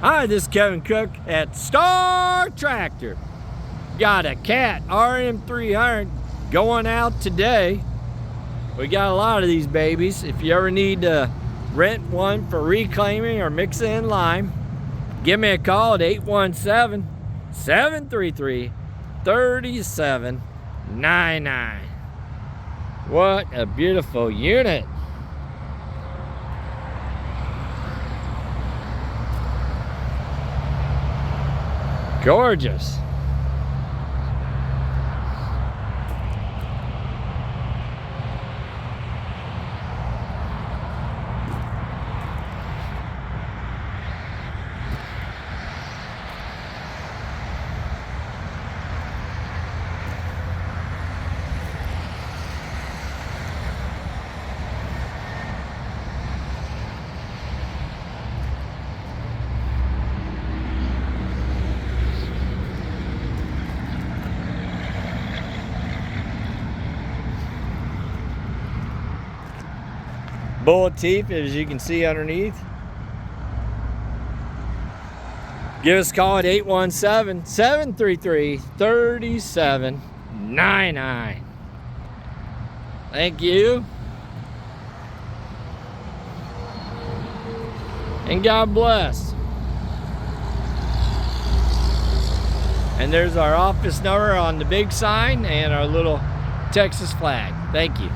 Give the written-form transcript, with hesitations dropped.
Hi, this is Kevin Cook at Star Tractor. Got a Cat RM300 going out today. We got a lot of these babies. If you ever need to rent one for reclaiming or mixing in lime, give me a call at 817-733-3799. What a beautiful unit. Gorgeous. Bullet teeth, as you can see underneath. Give us a call at 817-733-3799. Thank you. And God bless. And there's our office number on the big sign and our little Texas flag. Thank you.